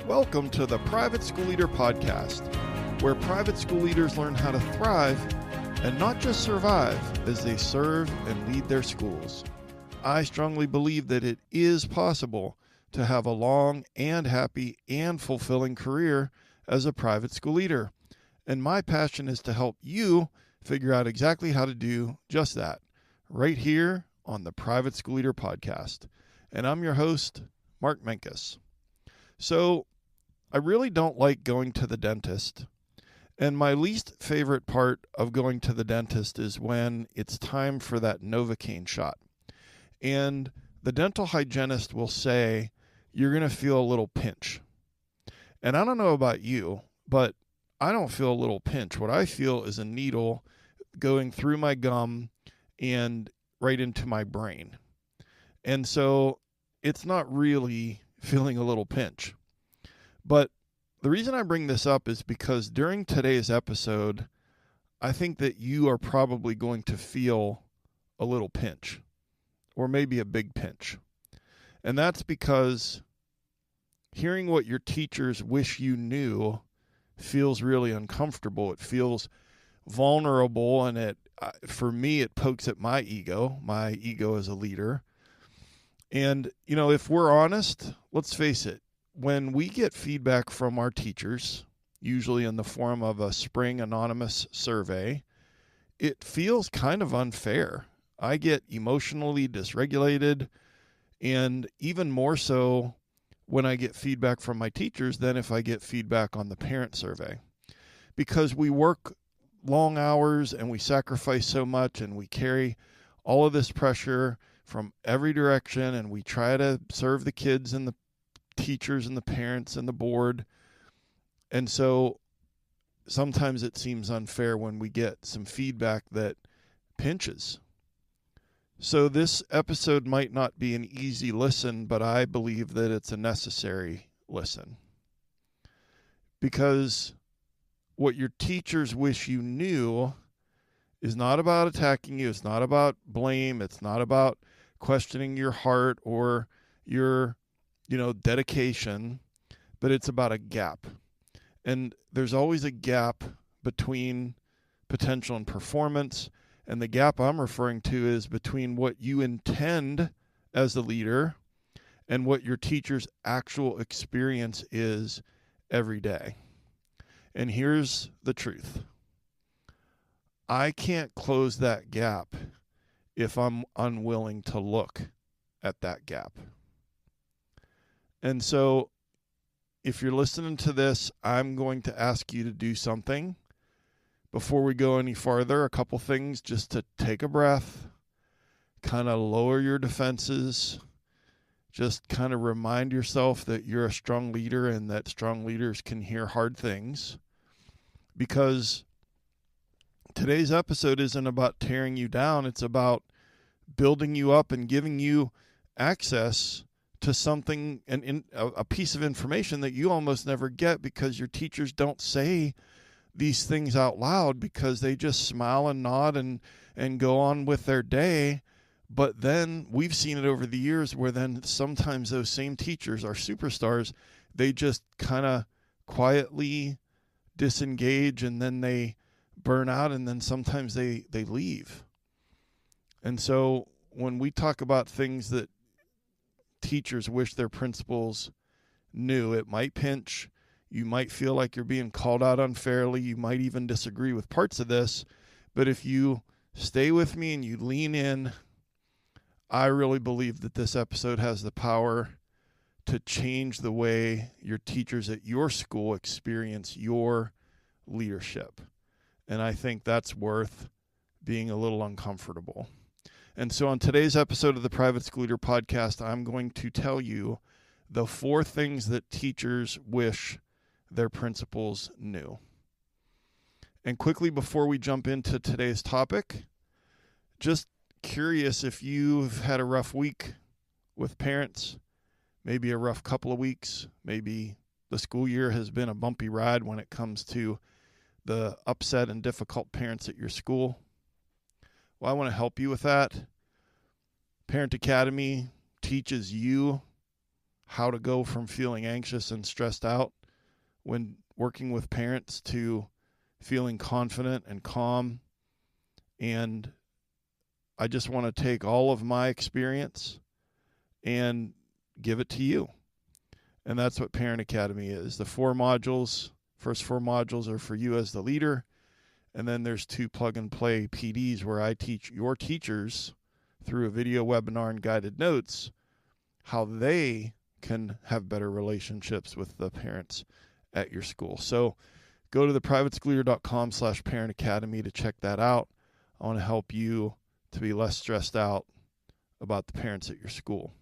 Welcome to the Private School Leader Podcast, where private school leaders learn how to thrive and not just survive as they serve and lead their schools. I strongly believe that it is possible to have a long and happy and fulfilling career as a private school leader. And my passion is to help you figure out exactly how to do just that right here on the Private School Leader Podcast. And I'm your host, Mark Minkus. So I really don't like going to the dentist. And my least favorite part of going to the dentist is when it's time for that Novocain shot. And the dental hygienist will say, you're going to feel a little pinch. And I don't know about you, but I don't feel a little pinch. What I feel is a needle going through my gum and right into my brain. And so it's not really feeling a little pinch. But the reason I bring this up is because during today's episode, I think that you are probably going to feel a little pinch, or maybe a big pinch. And that's because hearing what your teachers wish you knew feels really uncomfortable. It feels vulnerable, and for me, it pokes at my ego as a leader. And, if we're honest, let's face it, when we get feedback from our teachers, usually in the form of a spring anonymous survey, it feels kind of unfair. I get emotionally dysregulated, and even more so when I get feedback from my teachers than if I get feedback on the parent survey. Because we work long hours and we sacrifice so much and we carry all of this pressure from every direction, and we try to serve the kids and the teachers and the parents and the board. And so sometimes it seems unfair when we get some feedback that pinches. So this episode might not be an easy listen, but I believe that it's a necessary listen. Because what your teachers wish you knew is not about attacking you. It's not about blame. It's not about questioning your heart or your dedication, but it's about a gap. And there's always a gap between potential and performance. And the gap I'm referring to is between what you intend as the leader and what your teacher's actual experience is every day. And here's the truth. I can't close that gap if I'm unwilling to look at that gap. And so if you're listening to this, I'm going to ask you to do something. Before we go any farther, a couple things just to take a breath, kind of lower your defenses, just kind of remind yourself that you're a strong leader and that strong leaders can hear hard things. Because today's episode isn't about tearing you down. It's about building you up and giving you access to something, a piece of information that you almost never get because your teachers don't say these things out loud, because they just smile and nod and go on with their day. But then we've seen it over the years where then sometimes those same teachers are superstars. They just kind of quietly disengage, and then they burn out, and then sometimes they leave. And so when we talk about things that teachers wish their principals knew, it might pinch. You might feel like you're being called out unfairly. You might even disagree with parts of this. But if you stay with me and you lean in, I really believe that this episode has the power to change the way your teachers at your school experience your leadership. And I think that's worth being a little uncomfortable. And so on today's episode of the Private School Leader Podcast, I'm going to tell you the 4 things that teachers wish their principals knew. And quickly, before we jump into today's topic, just curious if you've had a rough week with parents, maybe a rough couple of weeks, maybe the school year has been a bumpy ride when it comes to the upset and difficult parents at your school. Well, I want to help you with that. Parent Academy teaches you how to go from feeling anxious and stressed out when working with parents to feeling confident and calm. And I just want to take all of my experience and give it to you. And that's what Parent Academy is. The first 4 modules are for you as the leader. And then there's 2 plug-and-play PDs where I teach your teachers through a video webinar and guided notes how they can have better relationships with the parents at your school. So go to theprivateschoolleader.com/Parent Academy to check that out. I want to help you to be less stressed out about the parents at your school.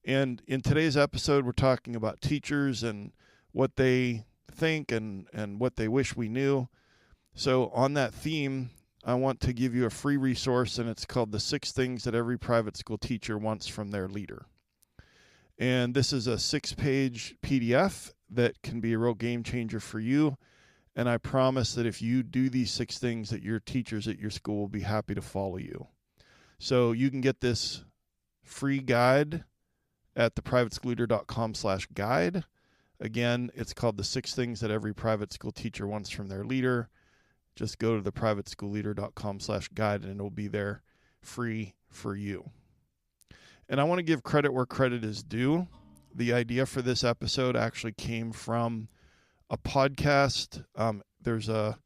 And in today's episode, we're talking about teachers and what they think and what they wish we knew. So on that theme, I want to give you a free resource, and it's called The 6 Things That Every Private School Teacher Wants from Their Leader. And this is a 6-page PDF that can be a real game changer for you. And I promise that if you do these 6 things, that your teachers at your school will be happy to follow you. So you can get this free guide at theprivateschoolleader.com/guide. Again, it's called The 6 Things That Every Private School Teacher Wants from Their Leader. Just go to theprivateschoolleader.com/guide and it will be there free for you. And I want to give credit where credit is due. The idea for this episode actually came from a podcast. There's a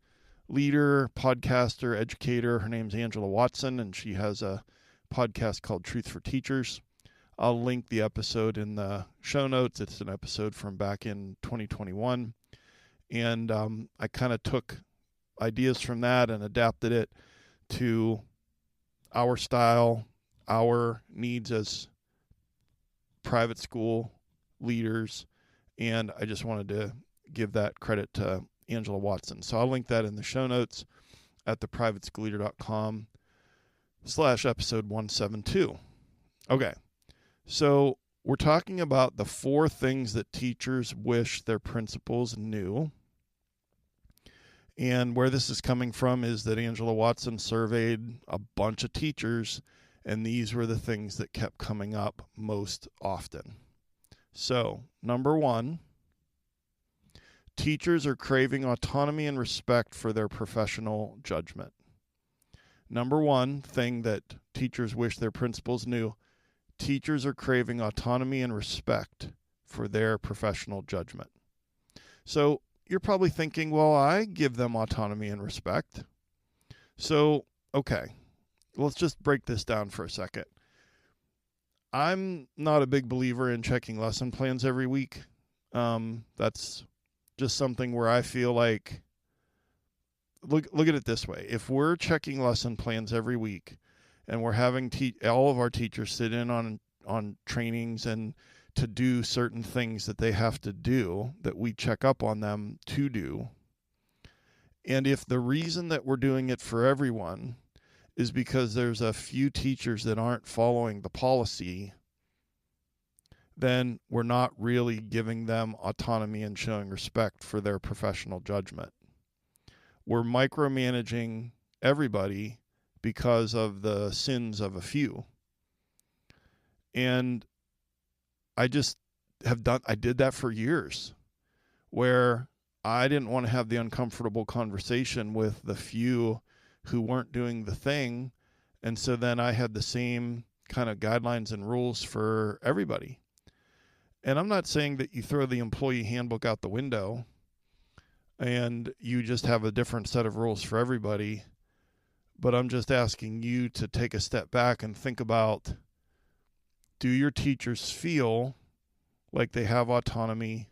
leader, podcaster, educator. Her name's Angela Watson, and she has a podcast called Truth for Teachers. I'll link the episode in the show notes. It's an episode from back in 2021. And I kind of took ideas from that and adapted it to our style, our needs as private school leaders. And I just wanted to give that credit to Angela Watson. So I'll link that in the show notes at theprivateschoolleader.com/episode 172. Okay. So we're talking about the 4 things that teachers wish their principals knew. And where this is coming from is that Angela Watson surveyed a bunch of teachers, and these were the things that kept coming up most often. So, number 1, teachers are craving autonomy and respect for their professional judgment. Number 1 thing that teachers wish their principals knew: teachers are craving autonomy and respect for their professional judgment. So you're probably thinking, well, I give them autonomy and respect. So, okay, let's just break this down for a second. I'm not a big believer in checking lesson plans every week. That's just something where I feel like, look at it this way. If we're checking lesson plans every week and we're having all of our teachers sit in on trainings and to do certain things that they have to do, that we check up on them to do, and if the reason that we're doing it for everyone is because there's a few teachers that aren't following the policy, then we're not really giving them autonomy and showing respect for their professional judgment. We're micromanaging everybody because of the sins of a few. And I did that for years, where I didn't want to have the uncomfortable conversation with the few who weren't doing the thing. And so then I had the same kind of guidelines and rules for everybody. And I'm not saying that you throw the employee handbook out the window and you just have a different set of rules for everybody. But I'm just asking you to take a step back and think about, do your teachers feel like they have autonomy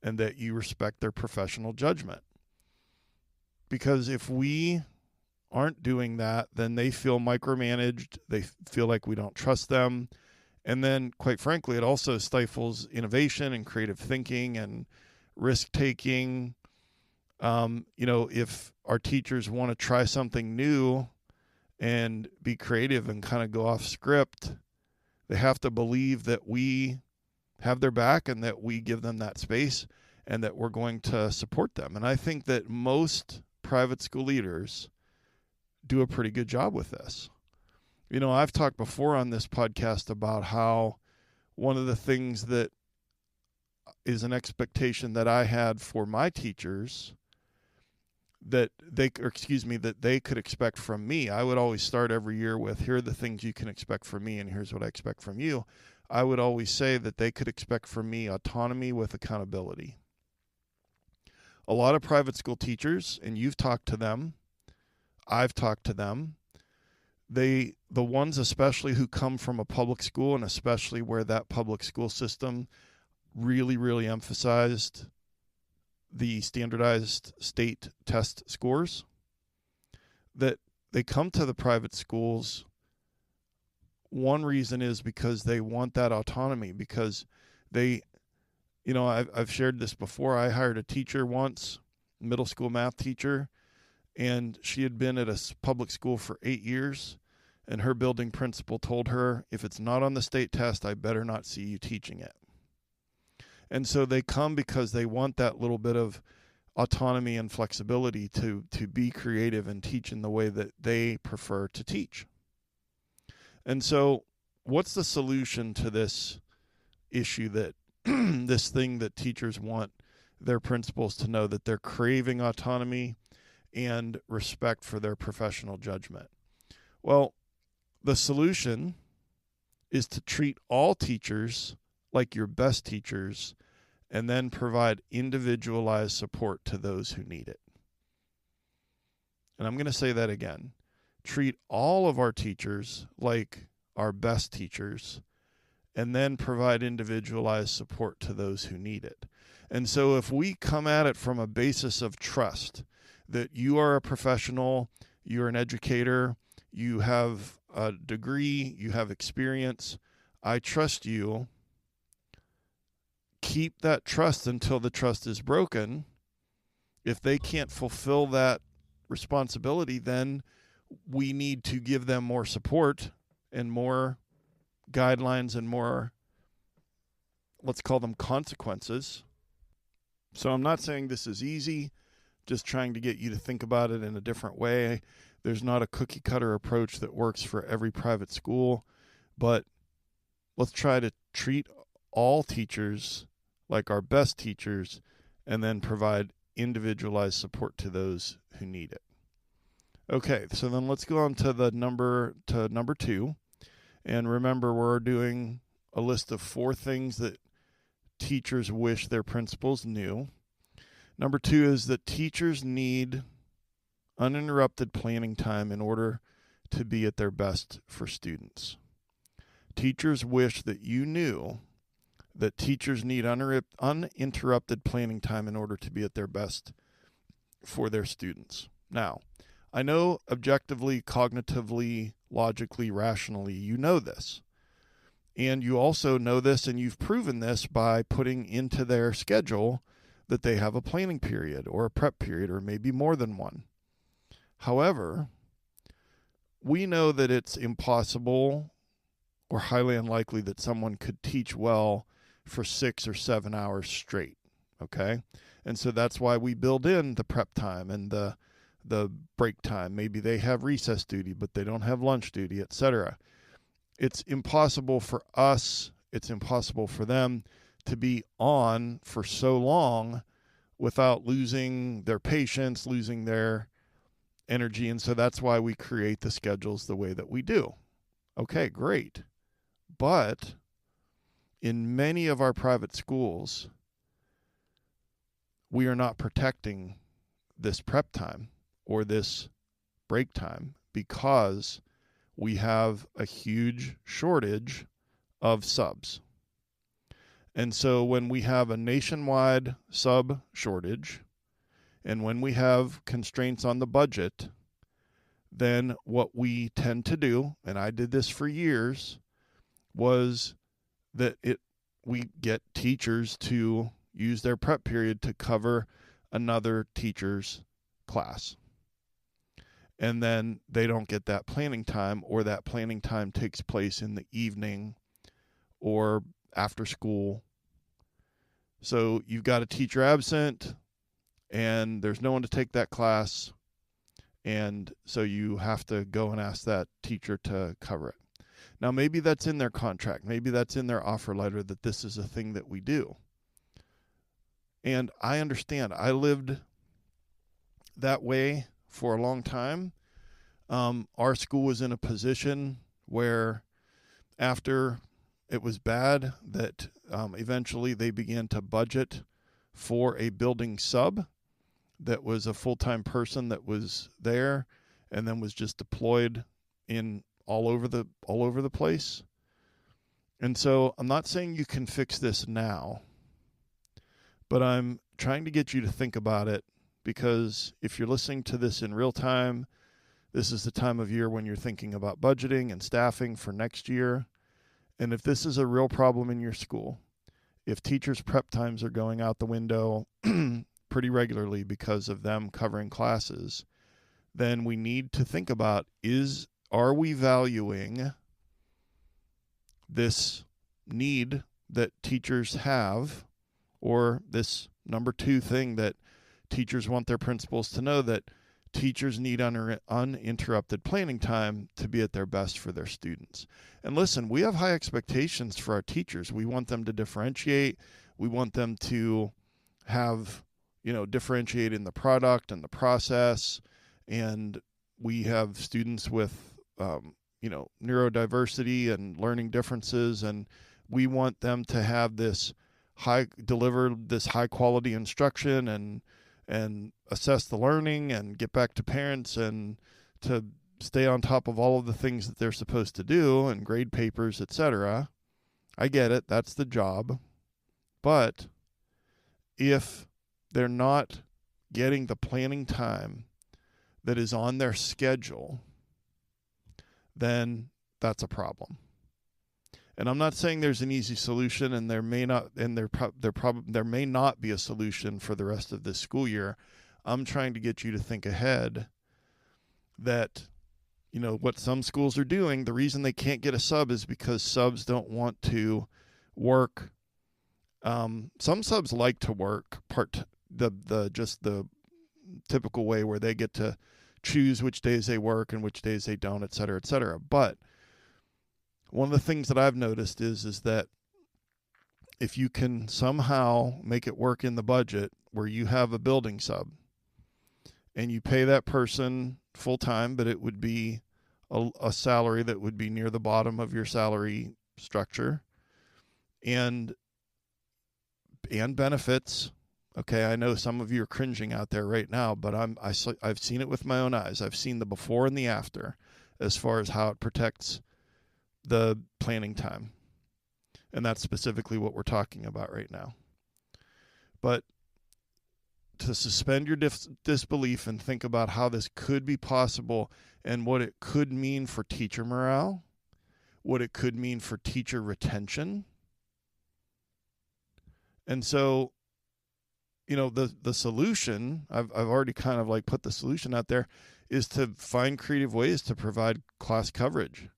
and that you respect their professional judgment? Because if we aren't doing that, then they feel micromanaged. They feel like we don't trust them. And then, quite frankly, it also stifles innovation and creative thinking and risk-taking. If our teachers want to try something new and be creative and kind of go off script, they have to believe that we have their back and that we give them that space and that we're going to support them. And I think that most private school leaders do a pretty good job with this. I've talked before on this podcast about how one of the things that is an expectation that I had for my teachers that they could expect from me. I would always start every year with, here are the things you can expect from me, and here's what I expect from you. I would always say that they could expect from me autonomy with accountability. A lot of private school teachers, and you've talked to them, I've talked to them, the ones especially who come from a public school, and especially where that public school system really, really emphasized the standardized state test scores, that they come to the private schools. One reason is because they want that autonomy, because they, I've shared this before. I hired a teacher once, middle school math teacher, and she had been at a public school for 8 years, and her building principal told her, if it's not on the state test, I better not see you teaching it. And so they come because they want that little bit of autonomy and flexibility to be creative and teach in the way that they prefer to teach. And so what's the solution to this issue, that this thing that teachers want their principals to know, that they're craving autonomy and respect for their professional judgment? Well, the solution is to treat all teachers like your best teachers, and then provide individualized support to those who need it. And I'm going to say that again. Treat all of our teachers like our best teachers, and then provide individualized support to those who need it. And so if we come at it from a basis of trust, that you are a professional, you're an educator, you have a degree, you have experience, I trust you. Keep that trust until the trust is broken. If they can't fulfill that responsibility, then we need to give them more support and more guidelines and more, let's call them consequences. So I'm not saying this is easy, just trying to get you to think about it in a different way. There's not a cookie cutter approach that works for every private school, but let's try to treat all teachers like our best teachers, and then provide individualized support to those who need it. Okay, so then let's go on to number 2. And remember, we're doing a list of 4 things that teachers wish their principals knew. Number 2 is that teachers need uninterrupted planning time in order to be at their best for students. Teachers wish that you knew that teachers need uninterrupted planning time in order to be at their best for their students. Now, I know objectively, cognitively, logically, rationally, you know this. And you also know this, and you've proven this by putting into their schedule that they have a planning period or a prep period, or maybe more than one. However, we know that it's impossible or highly unlikely that someone could teach well for 6 or 7 hours straight, okay? And so that's why we build in the prep time and the break time. Maybe they have recess duty, but they don't have lunch duty, etc. It's impossible for us, it's impossible for them to be on for so long without losing their patience, losing their energy, and so that's why we create the schedules the way that we do. Okay, great. But in many of our private schools, we are not protecting this prep time or this break time because we have a huge shortage of subs. And so when we have a nationwide sub shortage, and when we have constraints on the budget, then what we tend to do, and I did this for years, was that we get teachers to use their prep period to cover another teacher's class. And then they don't get that planning time, or that planning time takes place in the evening or after school. So you've got a teacher absent and there's no one to take that class. And so you have to go and ask that teacher to cover it. Now, maybe that's in their contract. Maybe that's in their offer letter that this is a thing that we do. And I understand. I lived that way for a long time. Our school was in a position where after it was bad that eventually they began to budget for a building sub that was a full-time person that was there and then was just deployed in all over the place. And so I'm not saying you can fix this now, but I'm trying to get you to think about it, because if you're listening to this in real time, this is the time of year when you're thinking about budgeting and staffing for next year. And if this is a real problem in your school, if teachers' prep times are going out the window pretty regularly because of them covering classes, then we need to think about, are we valuing this need that teachers have, or this number two thing that teachers want their principals to know, that teachers need uninterrupted planning time to be at their best for their students. And listen, we have high expectations for our teachers. We want them to differentiate. We want them to have, differentiate in the product and the process. And we have students with, neurodiversity and learning differences, and we want them to have deliver this high quality instruction and assess the learning and get back to parents and to stay on top of all of the things that they're supposed to do and grade papers, etc. I get it. That's the job. But if they're not getting the planning time that is on their schedule, then that's a problem. And I'm not saying there's an easy solution, and there may not be a solution for the rest of this school year. I'm trying to get you to think ahead that, what some schools are doing, the reason they can't get a sub is because subs don't want to work. Some subs like to work the typical way where they get to choose which days they work and which days they don't, et cetera, et cetera. But one of the things that I've noticed is that if you can somehow make it work in the budget where you have a building sub and you pay that person full time, but it would be a salary that would be near the bottom of your salary structure, and benefits. Okay, I know some of you are cringing out there right now, but I've seen it with my own eyes. I've seen the before and the after as far as how it protects the planning time. And that's specifically what we're talking about right now. But to suspend your disbelief and think about how this could be possible and what it could mean for teacher morale, what it could mean for teacher retention. And so, the solution, I've already kind of put the solution out there, is to find creative ways to provide class coverage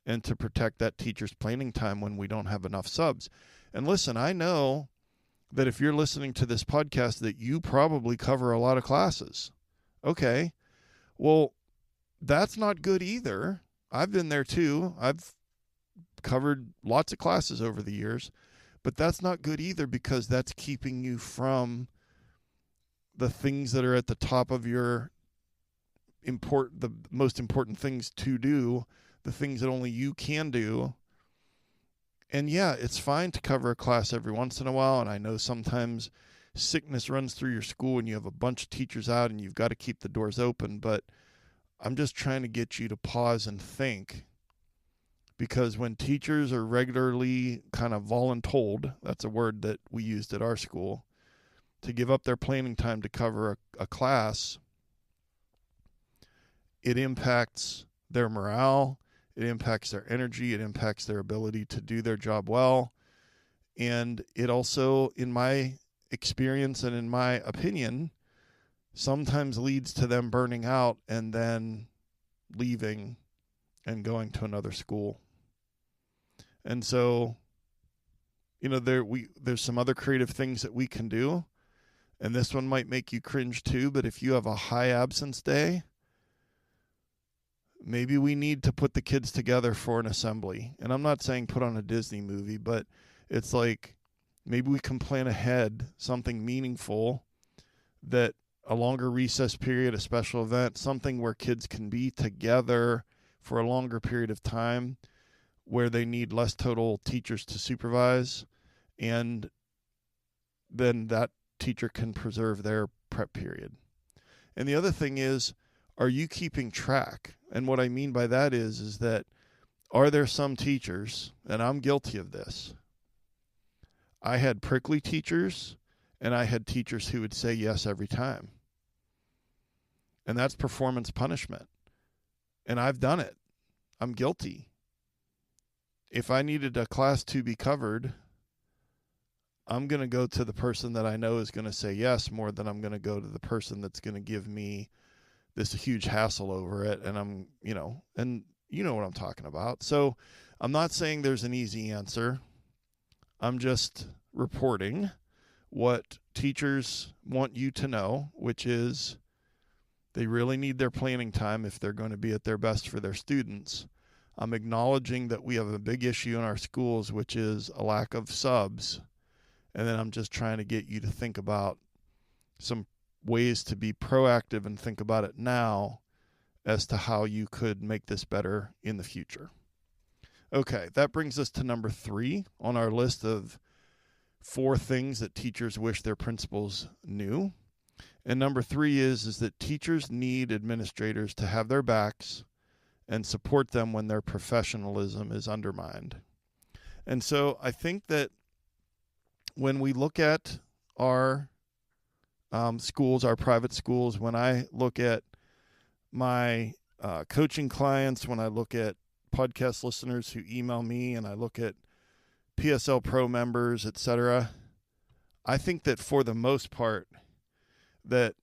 and to protect that teacher's planning time when we don't have enough subs. And listen, I know that if you're listening to this podcast that you probably cover a lot of classes. Okay, well, that's not good either. I've been there too. I've covered lots of classes over the years, but that's not good either, because that's keeping you from the things that are at the top of your the most important things to do, the things that only you can do. And yeah, it's fine to cover a class every once in a while. And I know sometimes sickness runs through your school and you have a bunch of teachers out and you've got to keep the doors open. But I'm just trying to get you to pause and think, because when teachers are regularly kind of voluntold, that's a word that we used at our school, to give up their planning time to cover a class, it impacts their morale, it impacts their energy, it impacts their ability to do their job well. And it also, in my experience and in my opinion, sometimes leads to them burning out and then leaving and going to another school. And so, there's some other creative things that we can do. And this one might make you cringe too, but if you have a high absence day, Maybe we need to put the kids together for an assembly. And I'm not saying put on a Disney movie, but it's like maybe we can plan ahead something meaningful, that a longer recess period, a special event, something where kids can be together for a longer period of time, where they need less total teachers to supervise, and then that teacher can preserve their prep period. And the other thing is, are you keeping track? And what I mean by that is that are there some teachers, and I'm guilty of this, I had prickly teachers, and I had teachers who would say yes every time. And that's performance punishment. And I've done it. I'm guilty. If I needed a class to be covered, I'm going to go to the person that I know is going to say yes more than I'm going to go to the person that's going to give me this huge hassle over it. And and you know what I'm talking about. So I'm not saying there's an easy answer. I'm just reporting what teachers want you to know, which is they really need their planning time if they're going to be at their best for their students. I'm acknowledging that we have a big issue in our schools, which is a lack of subs. And then I'm just trying to get you to think about some ways to be proactive and think about it now as to how you could make this better in the future. Okay, that brings us to number 3 on our list of 4 things that teachers wish their principals knew. And number 3 is that teachers need administrators to have their backs and support them when their professionalism is undermined. And so I think that when we look at our schools, our private schools, when I look at my coaching clients, when I look at podcast listeners who email me, and I look at PSL Pro members, etc., I think that for the most part that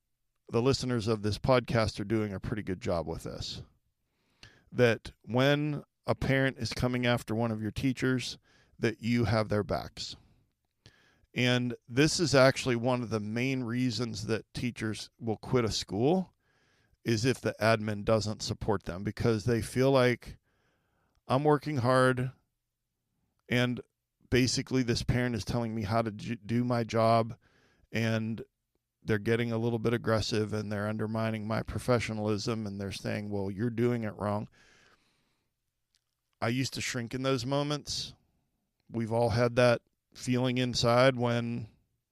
the listeners of this podcast are doing a pretty good job with this. That when a parent is coming after one of your teachers, that you have their backs. And this is actually one of the main reasons that teachers will quit a school, is if the admin doesn't support them, because they feel like I'm working hard and basically this parent is telling me how to do my job, and they're getting a little bit aggressive and they're undermining my professionalism, and they're saying, well, you're doing it wrong. I used to shrink in those moments. We've all had that feeling inside when,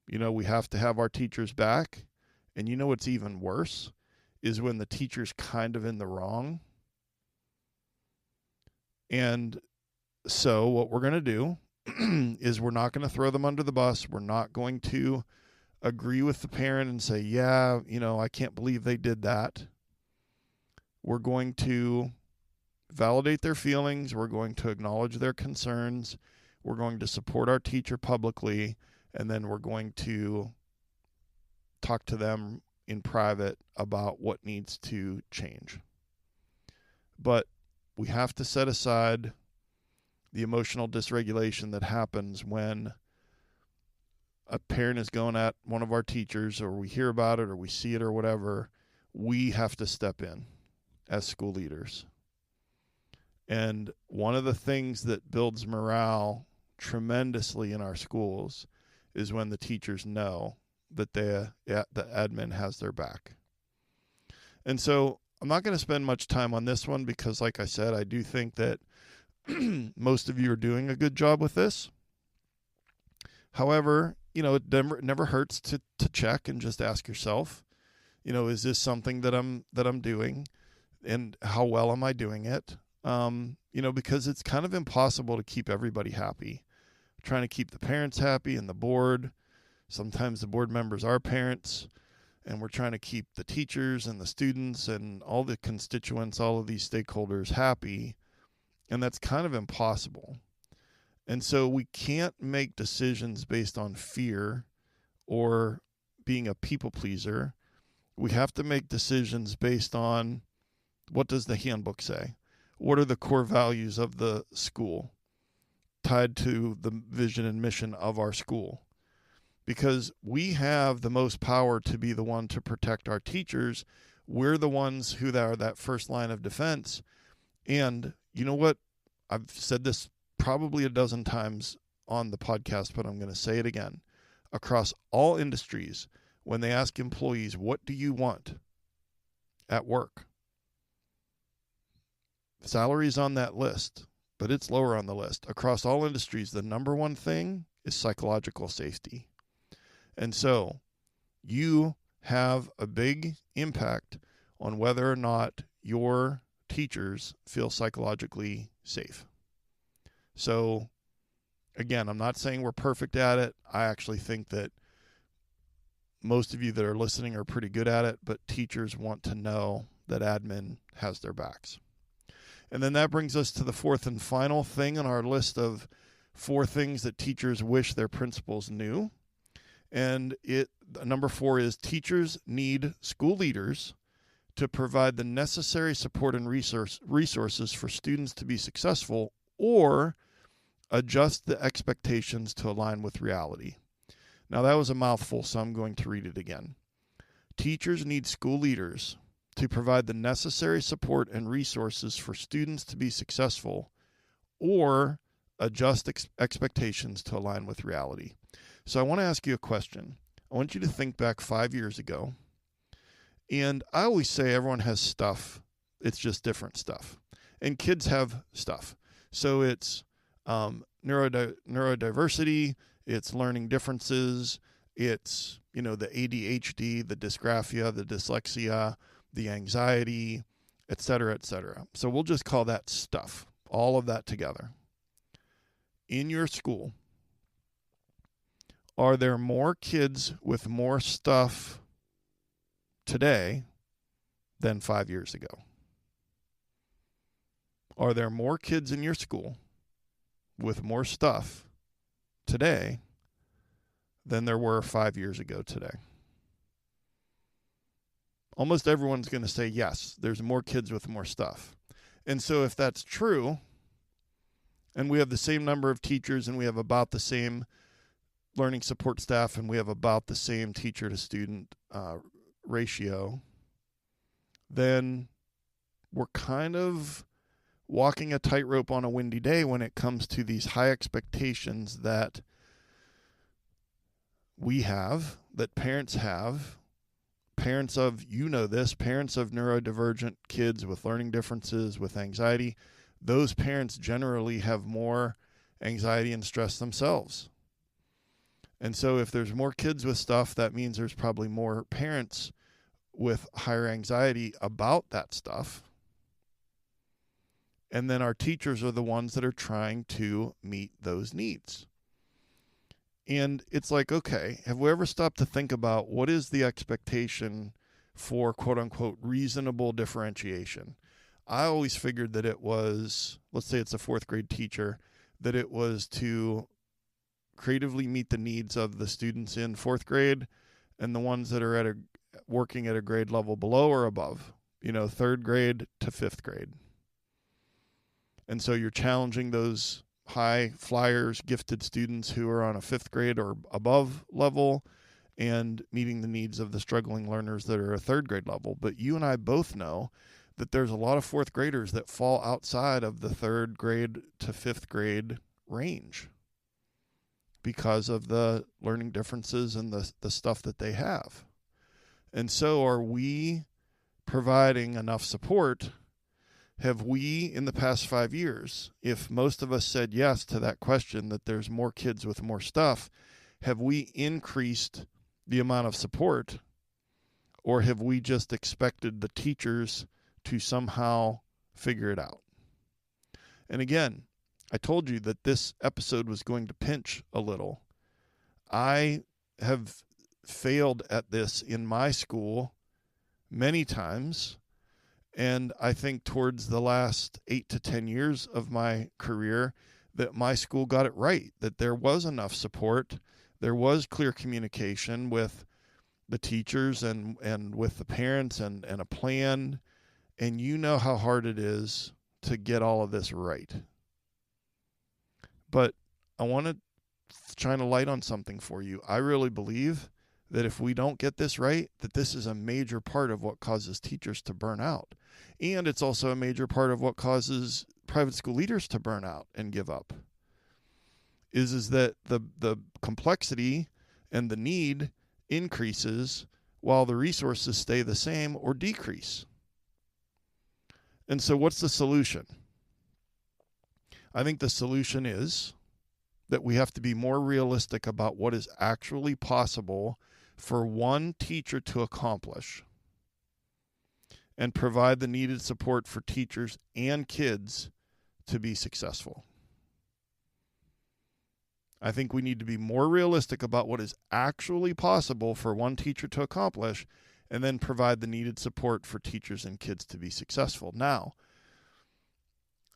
we have to have our teachers back. And what's even worse is when the teacher's kind of in the wrong. And so what we're going to do is we're not going to throw them under the bus. We're not going to agree with the parent and say, yeah, I can't believe they did that. We're going to validate their feelings. We're going to acknowledge their concerns. We're going to support our teacher publicly. And then we're going to talk to them in private about what needs to change. But we have to set aside the emotional dysregulation that happens when a parent is going at one of our teachers, or we hear about it, or we see it, or whatever. We have to step in as school leaders. And one of the things that builds morale tremendously in our schools is when the teachers know that the admin has their back. And so I'm not going to spend much time on this one because, like I said, I do think that most of you are doing a good job with this. However, it never hurts to check and just ask yourself, is this something that I'm doing, and how well am I doing it? Because it's kind of impossible to keep everybody happy. Trying to keep the parents happy and the board. Sometimes the board members are parents, and we're trying to keep the teachers and the students and all the constituents, all of these stakeholders happy. And that's kind of impossible. And so we can't make decisions based on fear or being a people pleaser. We have to make decisions based on, what does the handbook say? What are the core values of the school tied to the vision and mission of our school? Because we have the most power to be the one to protect our teachers. We're the ones who are that first line of defense. And you know what? I've said this probably a dozen times on the podcast, but I'm going to say it again. Across all industries, when they ask employees, what do you want at work? Salary is on that list, but it's lower on the list. Across all industries, the number one thing is psychological safety. And so you have a big impact on whether or not your teachers feel psychologically safe. So again, I'm not saying we're perfect at it. I actually think that most of you that are listening are pretty good at it, but teachers want to know that admin has their backs. And then that brings us to the fourth and final thing on our list of 4 things that teachers wish their principals knew. And number 4 is teachers need school leaders to provide the necessary support and resources for students to be successful, or adjust the expectations to align with reality. Now that was a mouthful, so I'm going to read it again. Teachers need school leaders to provide the necessary support and resources for students to be successful, or adjust expectations to align with reality. So I want to ask you a question. I want you to think back 5 years ago. And I always say everyone has stuff. It's just different stuff. And kids have stuff. So it's neurodiversity, it's learning differences, it's, the ADHD, the dysgraphia, the dyslexia, the anxiety, et cetera, et cetera. So we'll just call that stuff, all of that together. In your school, are there more kids with more stuff today than 5 years ago? Are there more kids in your school with more stuff today than there were 5 years ago today? Almost everyone's going to say yes, there's more kids with more stuff. And so if that's true, and we have the same number of teachers, and we have about the same learning support staff, and we have about the same teacher to student ratio, then we're kind of walking a tightrope on a windy day when it comes to these high expectations that we have, that parents have, parents of, parents of neurodivergent kids with learning differences, with anxiety. Those parents generally have more anxiety and stress themselves. And so if there's more kids with stuff, that means there's probably more parents with higher anxiety about that stuff. And then our teachers are the ones that are trying to meet those needs. And it's like, okay, have we ever stopped to think about what is the expectation for quote unquote reasonable differentiation? I always figured that it was, let's say it's a 4th grade teacher, that it was to creatively meet the needs of the students in 4th grade and the ones that are working at a grade level below or above, 3rd grade to 5th grade. And so you're challenging those high flyers, gifted students who are on a 5th grade or above level, and meeting the needs of the struggling learners that are a 3rd grade level. But you and I both know that there's a lot of 4th graders that fall outside of the 3rd grade to 5th grade range because of the learning differences and the stuff that they have. And so are we providing enough support? Have we, in the past 5 years, if most of us said yes to that question, that there's more kids with more stuff, have we increased the amount of support, or have we just expected the teachers to somehow figure it out? And again, I told you that this episode was going to pinch a little. I have failed at this in my school many times. And I think towards the last 8 to 10 years of my career that my school got it right, that there was enough support, there was clear communication with the teachers and with the parents and a plan. And you know how hard it is to get all of this right. But I want to shine a light on something for you. I really believe that if we don't get this right, that this is a major part of what causes teachers to burn out. And it's also a major part of what causes private school leaders to burn out and give up. Is that the complexity and the need increases while the resources stay the same or decrease. And so what's the solution? I think the solution is that we have to be more realistic about what is actually possible for one teacher to accomplish and provide the needed support for teachers and kids to be successful. I think we need to be more realistic about what is actually possible for one teacher to accomplish and then provide the needed support for teachers and kids to be successful. Now,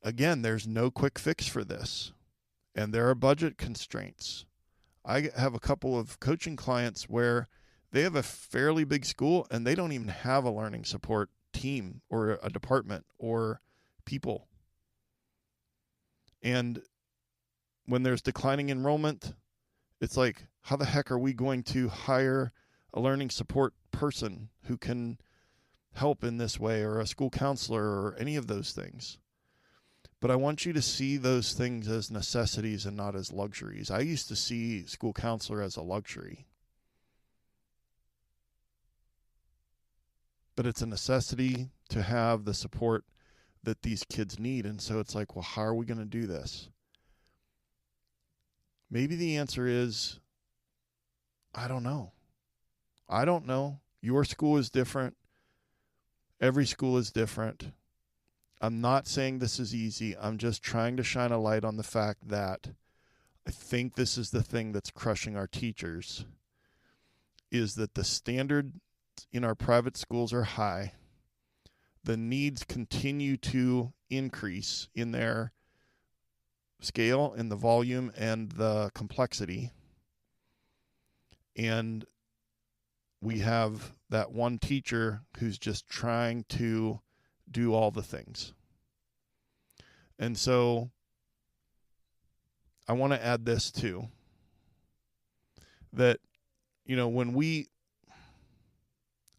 again, there's no quick fix for this, and there are budget constraints. I have a couple of coaching clients where they have a fairly big school and they don't even have a learning support team or a department or people. And when there's declining enrollment, it's like, how the heck are we going to hire a learning support person who can help in this way, or a school counselor, or any of those things? But I want you to see those things as necessities and not as luxuries. I used to see school counselor as a luxury. But it's a necessity to have the support that these kids need. And so it's like, well, how are we going to do this? Maybe the answer is, I don't know. I don't know. Your school is different. Every school is different. I'm not saying this is easy. I'm just trying to shine a light on the fact that I think this is the thing that's crushing our teachers, is that the standards in our private schools are high. The needs continue to increase in their scale, in the volume, and the complexity. And we have that one teacher who's just trying to do all the things. And so I want to add this too, that,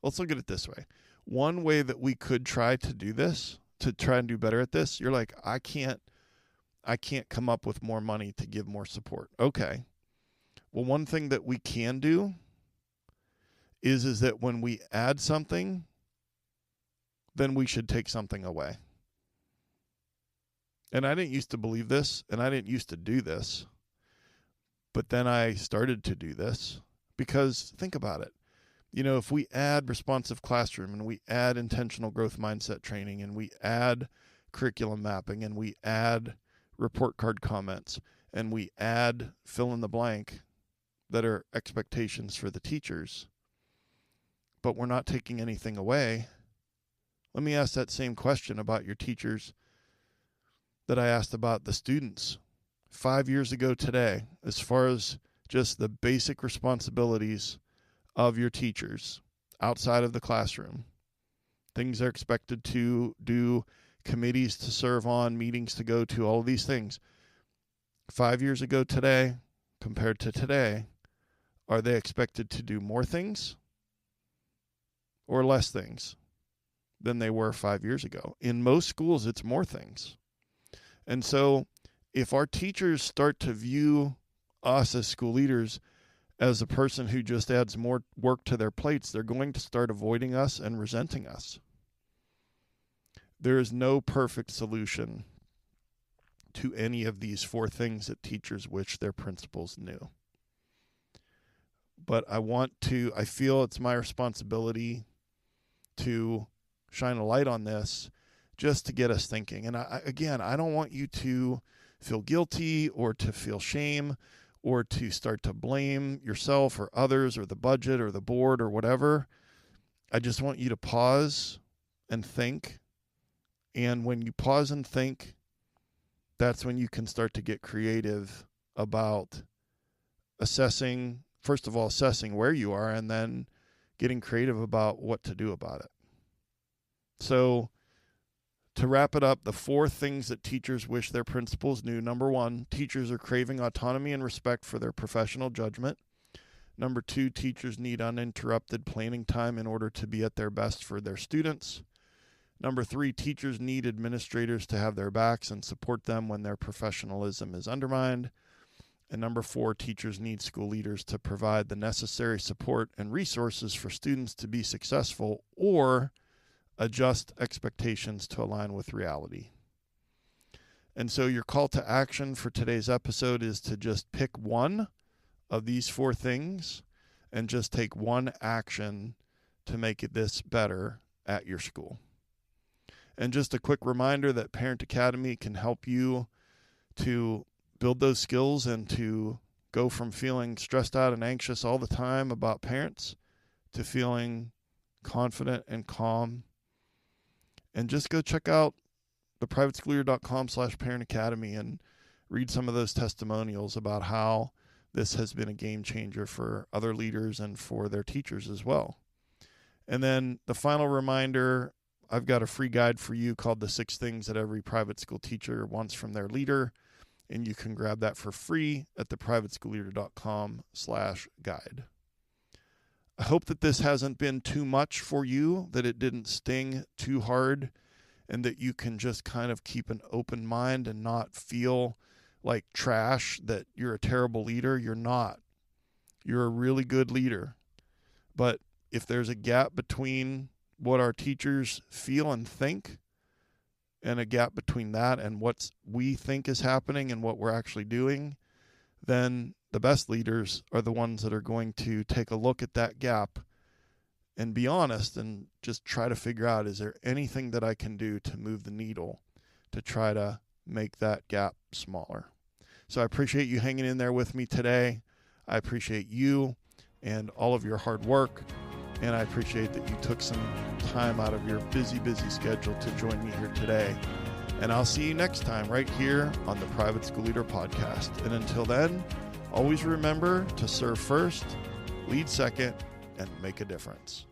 let's look at it this way. One way that we could try to do this, to try and do better at this, you're like, I can't come up with more money to give more support. Okay. Well, one thing that we can do is that when we add something, then we should take something away. And I didn't used to believe this, and I didn't used to do this, but then I started to do this, because think about it. If we add responsive classroom, and we add intentional growth mindset training, and we add curriculum mapping, and we add report card comments, and we add fill in the blank that are expectations for the teachers, but we're not taking anything away. Let me ask that same question about your teachers that I asked about the students 5 years ago today, as far as just the basic responsibilities of your teachers outside of the classroom. Things they're expected to do, committees to serve on, meetings to go to, all of these things. 5 years ago today, compared to today, are they expected to do more things or less things than they were 5 years ago? In most schools, it's more things. And so if our teachers start to view us as school leaders as a person who just adds more work to their plates, they're going to start avoiding us and resenting us. There is no perfect solution to any of these four things that teachers wish their principals knew. But I feel it's my responsibility to shine a light on this, just to get us thinking. And I don't want you to feel guilty or to feel shame or to start to blame yourself or others or the budget or the board or whatever. I just want you to pause and think. And when you pause and think, that's when you can start to get creative about assessing where you are, and then getting creative about what to do about it. So to wrap it up, the four things that teachers wish their principals knew. Number one, teachers are craving autonomy and respect for their professional judgment. Number two, teachers need uninterrupted planning time in order to be at their best for their students. Number 3, teachers need administrators to have their backs and support them when their professionalism is undermined. And number 4, teachers need school leaders to provide the necessary support and resources for students to be successful or adjust expectations to align with reality. And so your call to action for today's episode is to just pick one of these 4 things and just take one action to make this better at your school. And just a quick reminder that Parent Academy can help you to build those skills and to go from feeling stressed out and anxious all the time about parents to feeling confident and calm. And just go check out theprivateschoolleader.com/Parent Academy and read some of those testimonials about how this has been a game changer for other leaders and for their teachers as well. And then the final reminder, I've got a free guide for you called The 6 Things That Every Private School Teacher Wants from Their Leader. And you can grab that for free at theprivateschoolleader.com/guide. I hope that this hasn't been too much for you, that it didn't sting too hard, and that you can just kind of keep an open mind and not feel like trash, that you're a terrible leader. You're not. You're a really good leader. But if there's a gap between what our teachers feel and think, and a gap between that and what we think is happening and what we're actually doing, then the best leaders are the ones that are going to take a look at that gap and be honest and just try to figure out, is there anything that I can do to move the needle to try to make that gap smaller? So I appreciate you hanging in there with me today. I appreciate you and all of your hard work. And I appreciate that you took some time out of your busy schedule to join me here today. And I'll see you next time right here on the Private School Leader Podcast. And until then, always remember to serve first, lead second, and make a difference.